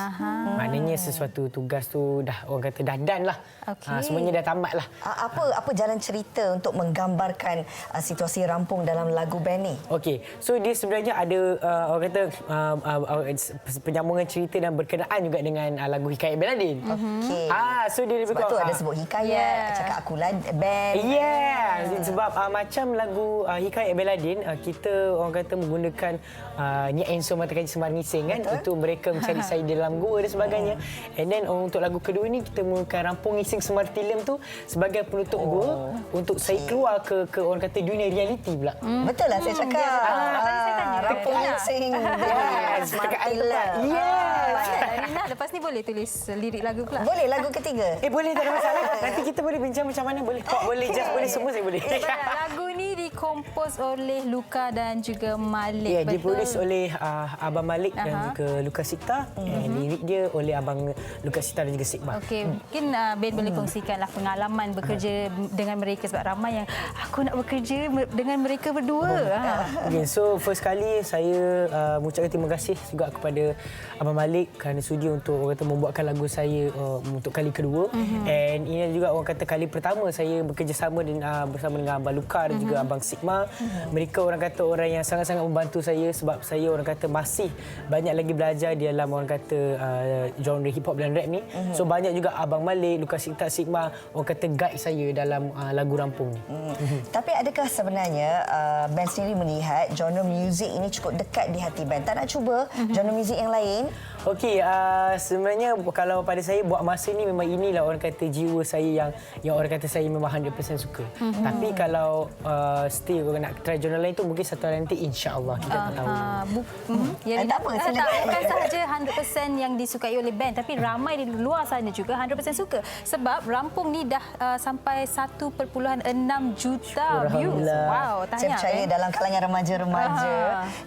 Maknanya sesuatu tugas tu dah, orang kata dah done lah. Semuanya dah tamat lah. Apa jalan cerita untuk menggambarkan situasi rampung dalam lagu Ben ni? Okey, so dia sebenarnya ada orang kata penyambungan cerita dan berkenaan juga dengan lagu Hikayat Beladin. Okey. So dia lebih sebab tu ada sebut hikayat, cakap akulah Ben. Sebab macam lagu Hikayat Beladin, kita orang kata menggunakan Nia Enso Mata Kaji Semar Ngising kan, untuk mereka mencari saya di dalam gua dan sebagainya. And then untuk lagu kedua ni kita menggunakan Rampung Ngising Semar Tilem tu sebagai penutup gua untuk saya keluar ke orang kata dunia realiti pula. Betul lah saya cakap. Rampung Ngising Semar Tilem. Rina, lepas ni boleh tulis lirik lagu pula? Boleh, lagu ketiga. Boleh, tak ada masalah. Nanti kita boleh bincang macam mana boleh. Kok boleh, just boleh, semua saya boleh. Lagu ni dikompos oleh Luka dan juga Malik. Ya, betul? diproduce oleh Abang Malik dan juga Luka Sikta. Lirik dia oleh Abang Luka Sikta dan juga Sigma. Okey, mungkin Ben boleh kongsikanlah pengalaman bekerja dengan mereka sebab ramai yang aku nak bekerja dengan mereka berdua. Okay, so first kali saya mengucapkan terima kasih juga kepada Abang Malik kerana sudi untuk orang kata membuatkan lagu saya untuk kali kedua. And ini juga orang kata kali pertama saya bekerjasama bersama dengan Abang Luka dan juga Abang Sigma. Mereka orang kata orang yang sangat-sangat membantu saya sebab saya orang kata masih banyak lagi belajar di dalam orang kata genre hip hop dan rap ni. So banyak juga Abang Malik, Luka Sikta, Sigma orang kata guide saya dalam lagu rampung ni. Tapi adakah sebenarnya Ben sendiri melihat genre muzik ini cukup dekat di hati Ben? Tak nak cuba genre muzik yang lain? Okey, sebenarnya kalau pada saya buat masa ni memang inilah orang kata jiwa saya yang orang kata saya memang 100% suka. Tapi kalau still orang nak try genre lain tu mungkin satu hari nanti insya-Allah kita tak tahu. Ya, tak apa, bukan sahaja 100% yang disukai oleh Ben tapi ramai di luar sana juga 100% suka sebab rampung ni dah sampai 1.6 juta views. Wow, tahniah. Saya percaya dalam kalangan remaja-remaja.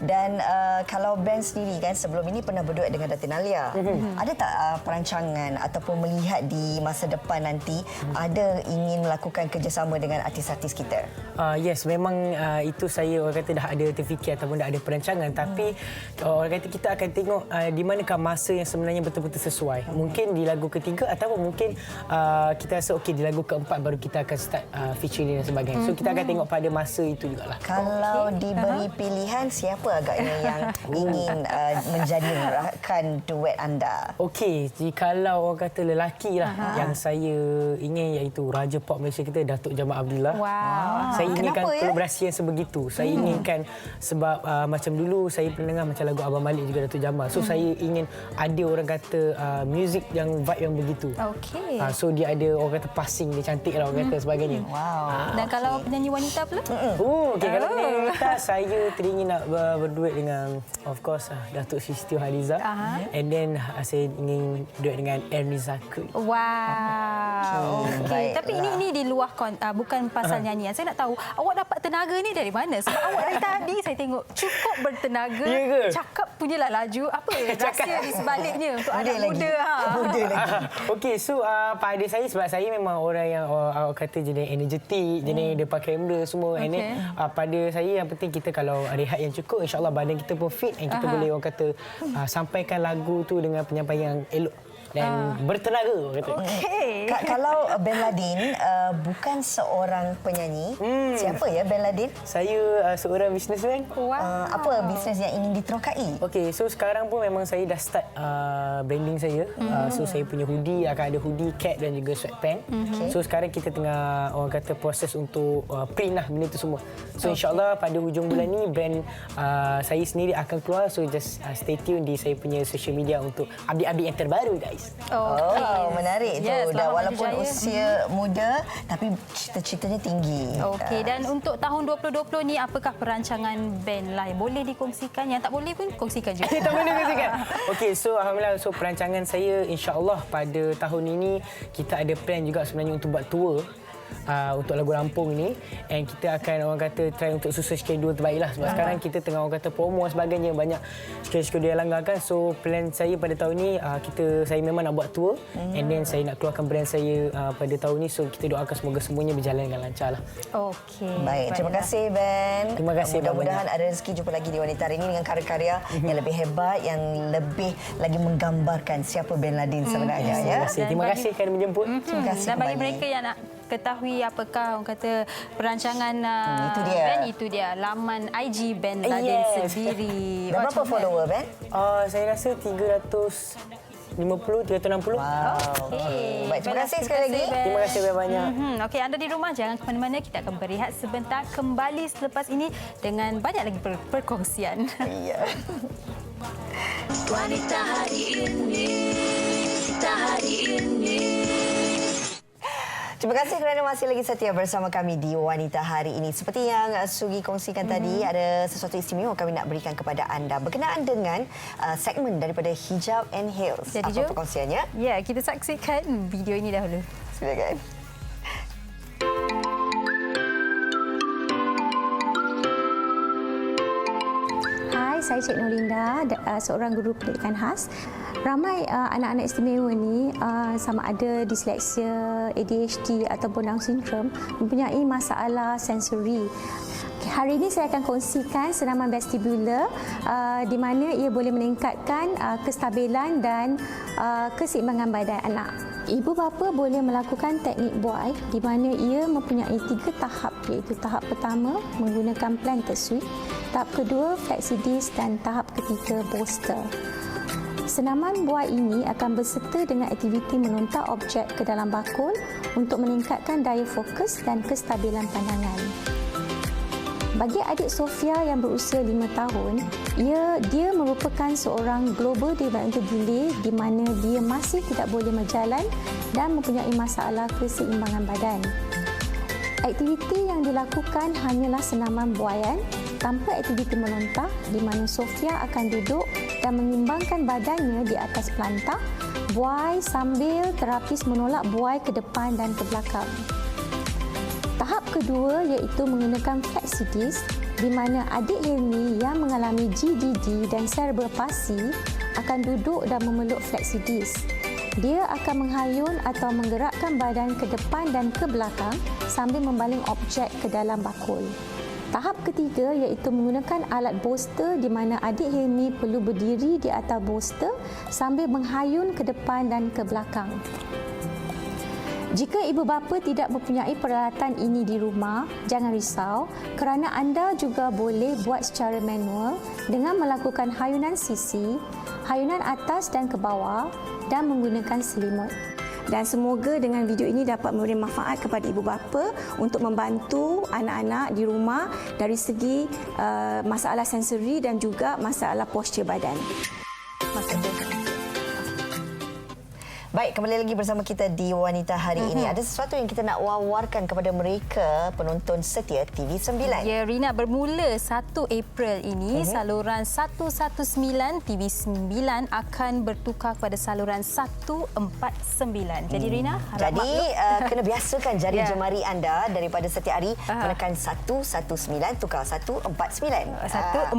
Dan kalau Ben sendiri kan sebelum ini pernah berduet dengan Datin Alia. Ada tak perancangan ataupun melihat di masa depan nanti ada ingin melakukan kerjasama dengan artis-artis kita? Yes, memang itu saya orang kata dah ada terfikir ataupun dah ada perancangan. Tapi orang kata kita akan tengok di manakah masa yang sebenarnya betul-betul sesuai. Mungkin di lagu ketiga ataupun mungkin kita rasa okey di lagu keempat baru kita akan start featuring dan sebagainya. So kita akan tengok pada masa itu jugalah. Kalau diberi pilihan siapa agaknya yang ingin menjadi rakan duet anda? Okey, jikalau orang kata lelaki lah yang saya ingin iaitu Raja Pop Malaysia kita Datuk Jamal Abdullah. Wow. Saya inginkan Kenapa, kolaborasi yang sebegitu. Saya inginkan sebab macam dulu saya pernah dengar macam lagu Abang Malik juga Datuk Jamal. So saya ingin ada orang kata muzik yang vibe yang begitu. Okey. So dia ada orang kata passing dia cantik lah orang kata sebagainya. Wow. Dan kalau penyanyi wanita pula? Okey, kalau penyanyi wanita saya teringin nak berduet dengan of course Datuk Siti Haliza. And then saya ingin duet dengan Ernie Zakri. Wow. Okey. Tapi ini di luar bukan pasal nyanyian. Saya nak tahu awak dapat tenaga ni dari mana? Sebab awak dari tadi saya tengok cukup bertenaga. Ya ke? Cakap punyalah laju. Apa rahsia di sebaliknya untuk anak muda? Muda lagi. Okey, so pada saya sebab saya memang orang yang orang kata jenis energetik, jenis dia pakai kamera semua. And then pada saya yang penting kita kalau rehat yang cukup, insya-Allah badan kita pun fit and kita boleh orang kata sampaikan lagu tu dengan penyampaian yang elok dan bertenaga kata. Okey. Kalau Ben Ladin bukan seorang penyanyi, siapa ya Ben Ladin? Saya seorang businessman. Apa bisnes yang ingin diterokai? Okey, so sekarang pun memang saya dah start branding saya. So saya punya hoodie, akan ada hoodie, cap dan juga sweatpant. So sekarang kita tengah orang kata proses untuk print lah benda tu semua. So insya-Allah pada hujung bulan ni brand saya sendiri akan keluar. So just stay tune di saya punya social media untuk update-update yang terbaru guys. Oh, menarik tu. Yes, Dah selamat walaupun berjaya. usia muda tapi cita-citanya tinggi. Okey, dan untuk tahun 2020 ni apakah perancangan Ben lah? Boleh dikongsikan, yang tak boleh pun kongsikan juga. Tak boleh kongsikan. Okey, so alhamdulillah so perancangan saya insya-Allah pada tahun ini kita ada plan juga sebenarnya untuk buat tour. Untuk lagu rampung ni and kita akan orang kata try untuk susun schedule terbaik lah sebab sekarang kita tengah orang kata promo dan sebagainya banyak schedule yang langgar kan. So plan saya pada tahun ni saya memang nak buat tour and then saya nak keluarkan brand saya pada tahun ni. So kita doakan semoga semuanya berjalan dengan lancar lah. Okey. Baik, terima kasih Ben. Terima kasih Mudah-mudahan ada rezeki jumpa lagi di Wanita Hari ini dengan karya-karya yang lebih hebat, yang lebih lagi menggambarkan siapa Ben Ladin sebenarnya. Terima kasih kerana menjemput. Terima kasih Dan bagi kembali. mereka yang nak ketahui apakah orang kata perancangan itu dia. Ben, itu dia laman IG Ben Ladin sendiri. Dan berapa follower Ben? Saya rasa 350, 360. Wow. Okey. Baik, terima kasih sekali lagi. Ben. Terima kasih banyak. Okey, anda di rumah jangan ke mana-mana. Kita akan berehat sebentar, kembali selepas ini dengan banyak lagi perkongsian. Ya. Wanita hari ini, kita hari ini. Terima kasih kerana masih lagi setia bersama kami di Wanita Hari ini. Seperti yang Sugi kongsikan tadi, ada sesuatu istimewa kami nak berikan kepada anda berkenaan dengan segmen daripada Hijab and Heels. Jadi, apa perkongsiannya? Ya, kita saksikan video ini dahulu. Silakan. saya Cik Nolinda, seorang guru pendidikan khas. Ramai anak-anak istimewa ni sama ada disleksia, ADHD ataupun Down syndrome mempunyai masalah sensori. Hari ini saya akan kongsikan senaman vestibular di mana ia boleh meningkatkan kestabilan dan keseimbangan badan anak. Ibu bapa boleh melakukan teknik buai di mana ia mempunyai 3 tahap, iaitu tahap pertama menggunakan plantar sweep, tahap kedua flexi disc dan tahap ketiga bolster. Senaman buai ini akan berserta dengan aktiviti menontar objek ke dalam bakul untuk meningkatkan daya fokus dan kestabilan pandangan. Bagi adik Sofia yang berusia 5 tahun, dia merupakan seorang global developmental delay di mana dia masih tidak boleh berjalan dan mempunyai masalah keseimbangan badan. Aktiviti yang dilakukan hanyalah senaman buaian tanpa aktiviti melontar di mana Sofia akan duduk dan mengimbangkan badannya di atas pelantar, buai sambil terapis menolak buai ke depan dan ke belakang. Tahap kedua iaitu menggunakan flexi disc di mana adik Hilmi yang mengalami GDD dan cerebral palsy akan duduk dan memeluk flexi disc. Dia akan menghayun atau menggerakkan badan ke depan dan ke belakang sambil membaling objek ke dalam bakul. Tahap ketiga iaitu menggunakan alat bolster di mana adik Hilmi perlu berdiri di atas bolster sambil menghayun ke depan dan ke belakang. Jika ibu bapa tidak mempunyai peralatan ini di rumah, jangan risau kerana anda juga boleh buat secara manual dengan melakukan hayunan sisi, hayunan atas dan ke bawah dan menggunakan selimut. Dan semoga dengan video ini dapat memberi manfaat kepada ibu bapa untuk membantu anak-anak di rumah dari segi masalah sensori dan juga masalah postur badan. Baik, kembali lagi bersama kita di Wanita Hari ini. Ada sesuatu yang kita nak wawarkan kepada mereka penonton setia TV9. Ya, Rina, bermula 1 April ini, saluran 119 TV9 akan bertukar kepada saluran 149. Jadi Rina, harap kena biasakan jari jemari anda daripada setiap hari menekan 119 tukar 149. 149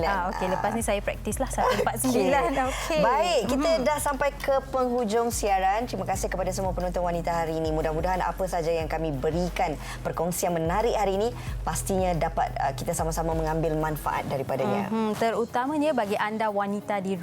ya. Okey, lepas ni saya praktislah 149. Okey. Baik, kita dah sampai ke penghujung siaran. Terima kasih kepada semua penonton Wanita hari ini. Mudah-mudahan apa saja yang kami berikan, perkongsian menarik hari ini, pastinya dapat kita sama-sama mengambil manfaat daripadanya. Terutamanya bagi anda wanita di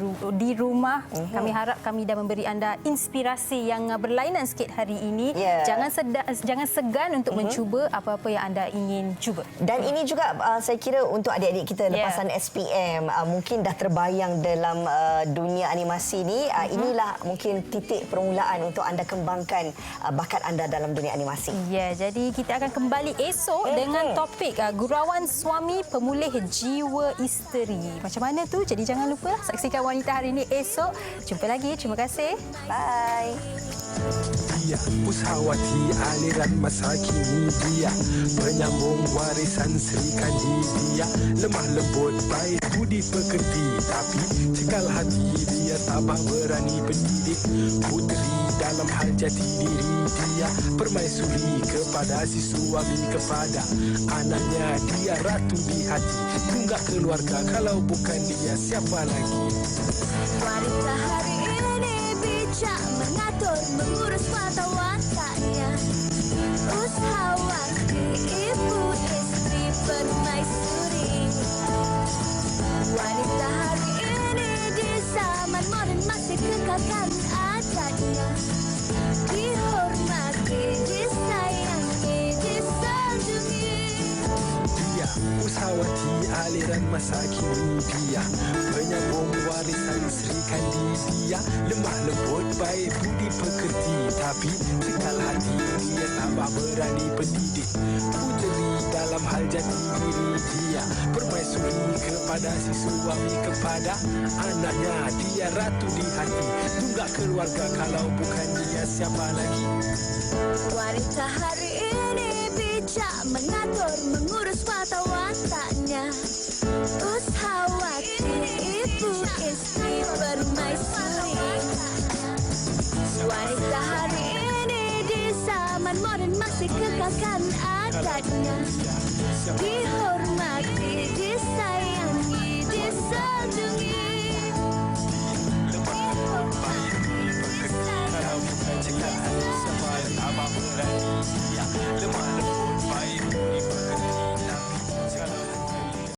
rumah, kami harap kami dah memberi anda inspirasi yang berlainan sikit hari ini. Jangan segan untuk mencuba apa-apa yang anda ingin cuba. Dan ini juga saya kira untuk adik-adik kita lepasan SPM, mungkin dah terbayang dalam dunia animasi ni. Inilah mungkin titik permulaan untuk anda kembangkan bakat anda dalam dunia animasi. Ya, jadi kita akan kembali esok dengan topik gurauan suami pemulih jiwa isteri. Macam mana tu? Jadi jangan lupa saksikan Wanita Hari ini esok. Jumpa lagi. Terima kasih. Bye. Dia usahawati aliran masa kini, dia penyambung warisan Sri Kandi, dia lemah lembut baik budi pekerti, tapi cekal hati dia tabah berani pendidik puteri dalam hal jati diri. Dia permaisuri kepada si suami, kepada anaknya dia ratu di hati, tunggak keluarga, kalau bukan dia siapa lagi. Wanita hari ini bijak mengatur, mengurus mata wataknya. Usahawati, ibu istri, permaisuri. Wanita hari ini di zaman moden masih kekalkan adatnya. Dihormati, disayangi, disanjungi. Dia usahawati aliran masa kini, dia penyambung warisan Sri Kandi, dia lemah lembut baik budi pekerti, tapi cekal hati dia tabah berani pendidik puteri dalam hal jati diri. Dia permaisuri kepada si suami, kepada anaknya dia ratu di hati, tunggak keluarga, kalau bukan dia siapa lagi. Wanita hari ini bijak mengatur, mengurus mata wataknya. Usahawati, ibu istri, permaisuri. Wanita hari ini di zaman moden masih kekalkan adatnya. Dihormati, disayangi, kunjungi